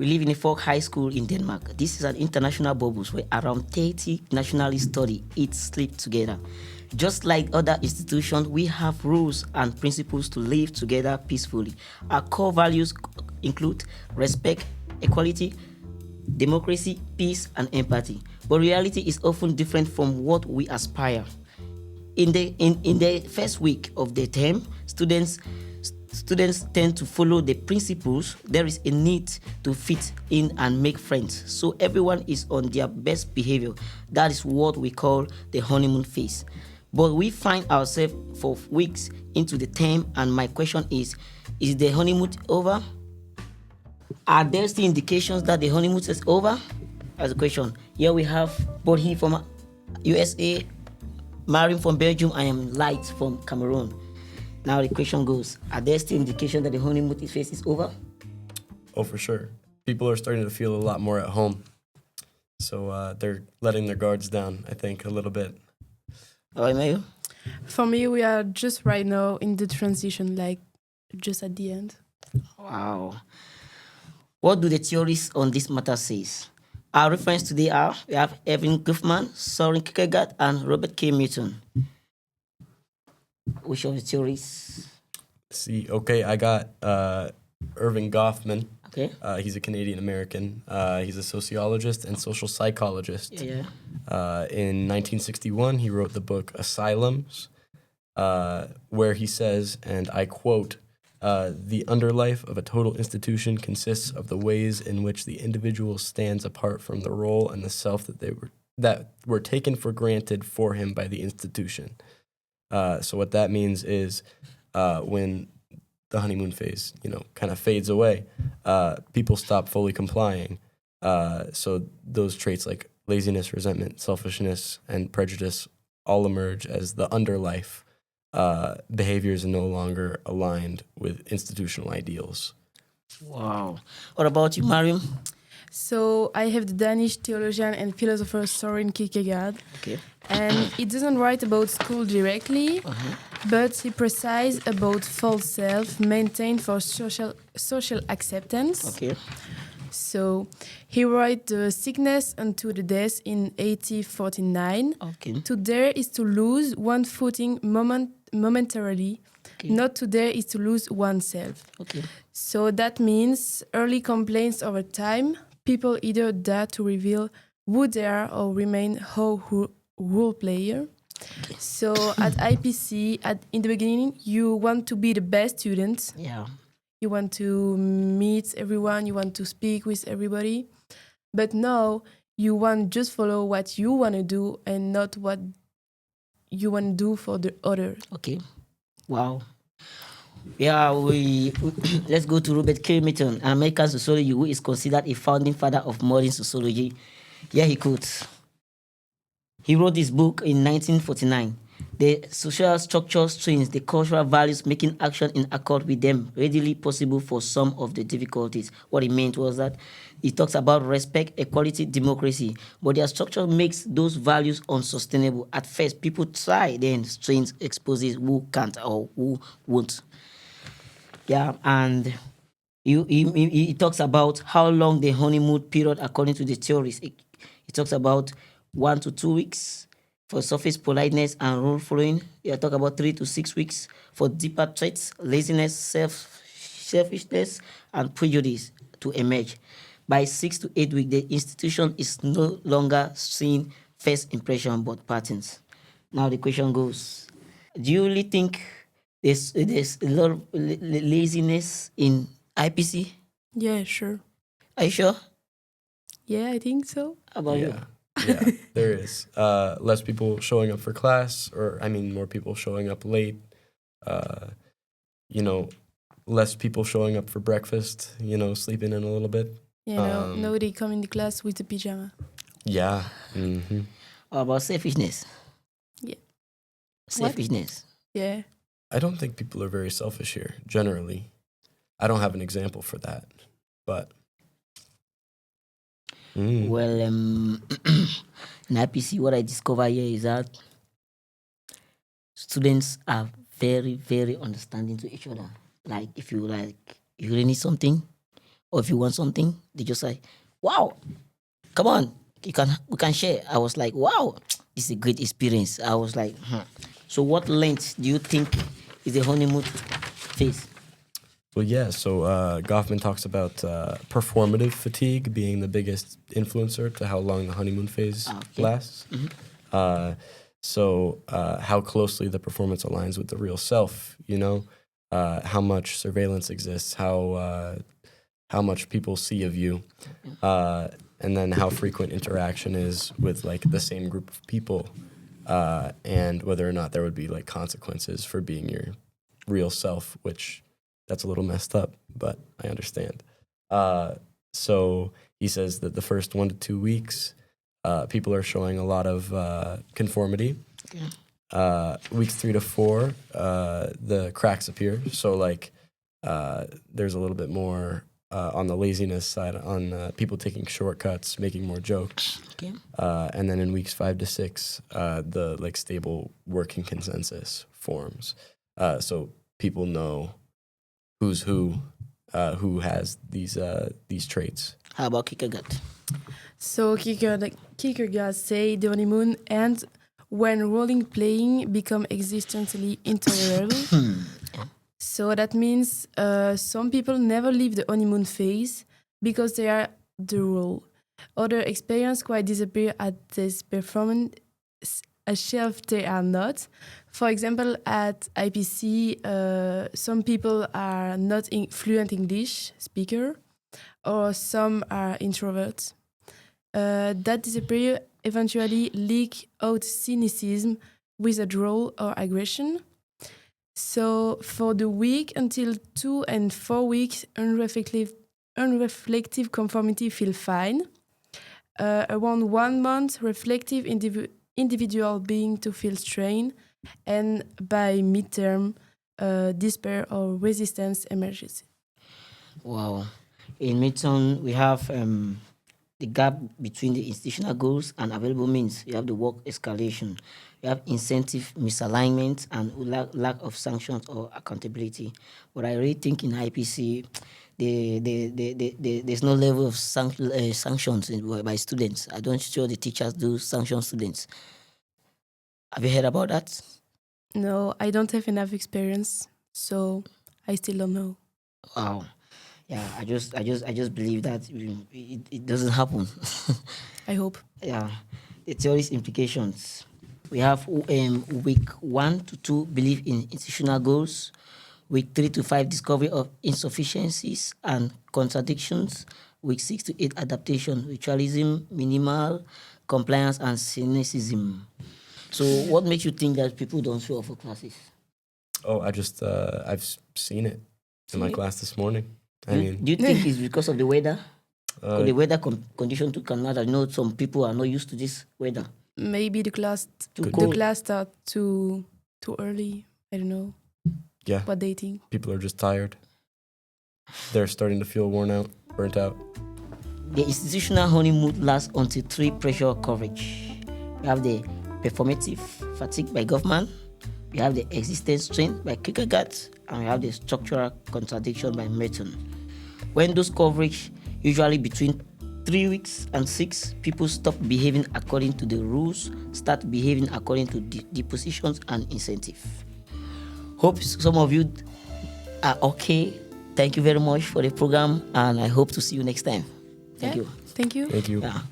We live in a folk high school in Denmark. This is an international bubble where around 30 nationalists study, eat, sleep together. Just like other institutions, we have rules and principles to live together peacefully. Our core values include respect, equality, democracy, peace, and empathy. But reality is often different from what we aspire. In the first week of the term, students tend to follow the principles. There is a need to fit in and make friends, so everyone is on their best behavior. That is what we call the honeymoon phase. But we find ourselves for weeks into the term, and my question is the honeymoon over? Are there still indications that the honeymoon is over? As a question. Here we have Bodhi from USA, Mariam from Belgium. I am Light from Cameroon. Now the question goes, are there still indications that the honeymoon phase is over? Oh, for sure. People are starting to feel a lot more at home. So they're letting their guards down, I think, a little bit. All right, Mayo? For me, we are just right now in the transition, like just at the end. Wow. What do the theorists on this matter say? Our reference today are, we have Evan Goffman, Soren Kierkegaard, and Robert K. Merton. Which of the theories? See, okay, I got Irving Goffman. Okay. He's a Canadian American. He's a sociologist and social psychologist. Yeah. In 1961, he wrote the book Asylums, where he says, and I quote, the underlife of a total institution consists of the ways in which the individual stands apart from the role and the self that were taken for granted for him by the institution. So what that means is when the honeymoon phase, kind of fades away, people stop fully complying. So those traits like laziness, resentment, selfishness, and prejudice all emerge as the underlife. Behaviors are no longer aligned with institutional ideals. Wow. What about you, Mariam? So I have the Danish theologian and philosopher Soren Kierkegaard. Okay. And he doesn't write about school directly, but he precise about false self maintained for social acceptance. Okay. So he wrote The Sickness Unto the Death in 1849. Okay. To dare is to lose one footing momentarily. Okay. Not to dare is to lose oneself. Okay. So that means early complaints over time. People either dare to reveal who they are or remain role player. Okay. So at IPC, in the beginning, you want to be the best student. Yeah. You want to meet everyone. You want to speak with everybody. But now you want just follow what you want to do and not what you want to do for the other. Okay. Wow. Yeah, we let's go to Robert K. Merton, an American sociologist who is considered a founding father of modern sociology. Yeah, he quotes. He wrote this book in 1949. The social structures trains the cultural values, making action in accord with them readily possible for some of the difficulties. What he meant was that he talks about respect, equality, democracy, but their structure makes those values unsustainable. At first, people try, then strains exposes who can't or who won't. Yeah, and he talks about how long the honeymoon period, according to the theories. He talks about 1 to 2 weeks for surface politeness and rule following. He talk about 3 to 6 weeks for deeper traits, laziness, selfishness, and prejudice to emerge. By 6 to 8 weeks, the institution is no longer seeing first impression but patterns. Now the question goes: do you really think there's a lot of laziness in IPC? Yeah, sure. Are you sure? Yeah, I think so. How about you? Yeah, there is. Less people showing up for class, more people showing up late. Less people showing up for breakfast, sleeping in a little bit. Yeah, nobody come in the class with a pyjama. Yeah. Mm-hmm. How about selfishness? Yeah. Selfishness. Yeah. I don't think people are very selfish here, generally. I don't have an example for that, but... Well, in IPC, what I discover here is that students are very, very understanding to each other. Like, if you really need something, or if you want something, they just say, "Wow, come on, we can share." I was like, "Wow, it's a great experience." I was like, hmm. So what length do you think is the honeymoon phase? Well, yeah. So Goffman talks about performative fatigue being the biggest influencer to how long the honeymoon phase Okay. lasts. Uh, how closely the performance aligns with the real self. How much surveillance exists, how much people see of you, and then how frequent interaction is with like the same group of people, and whether or not there would be like consequences for being your real self, which that's a little messed up, but I understand. So he says that the first 1 to 2 weeks, people are showing a lot of conformity. Okay. Weeks 3 to 4, the cracks appear. So like, there's a little bit more on the laziness side, on people taking shortcuts, making more jokes. Okay. And then in weeks 5 to 6, the like stable working consensus forms. So people know who's who has these traits. How about Kierkegaard? So Kierkegaard say the honeymoon ends when role playing become existentially intolerable. So that means some people never leave the honeymoon phase because they are the role. Other experience quite disappear at this performance as if they are not. For example, at IPC, some people are not fluent English speaker, or some are introverts. That disappear eventually leak out cynicism, withdrawal, or aggression. So for the week until 2 and 4 weeks, unreflective conformity feel fine. Around 1 month, reflective individual being to feel strain, and by midterm, despair or resistance emerges. Wow. In midterm, we have the gap between the institutional goals and available means. You have the work escalation. You have incentive misalignment and lack of sanctions or accountability. But I really think in IPC, there's no level of sanctions by students. I don't sure the teachers do sanction students. Have you heard about that? No, I don't have enough experience, so I still don't know. Wow. Yeah, I just believe that it doesn't happen. I hope. Yeah, the theory's implications. We have week 1 to 2 belief in institutional goals, week 3 to 5 discovery of insufficiencies and contradictions, week 6 to 8 adaptation, ritualism, minimal compliance, and cynicism. So, what makes you think that people don't show up for classes? Oh, I've seen it in my Seen it? class this morning. Do you think it's because of the weather? Or Uh, the weather condition to Canada? You know, some people are not used to this weather. Maybe the class Too the cold. class start too early. I don't know yeah, what they think. people are just tired. They're starting to feel worn out, burnt out. The institutional honeymoon lasts until 3 pressure coverage. We have the performative fatigue by Goffman, we have the existence strain by Kierkegaard, and we have the structural contradiction by Merton. When those coverage, usually between 3 weeks and 6, people stop behaving according to the rules, start behaving according to the positions and incentive. Hope some of you are okay. Thank you very much for the program, and I hope to see you next time. Thank Yeah. you. Thank you. Thank you. Yeah.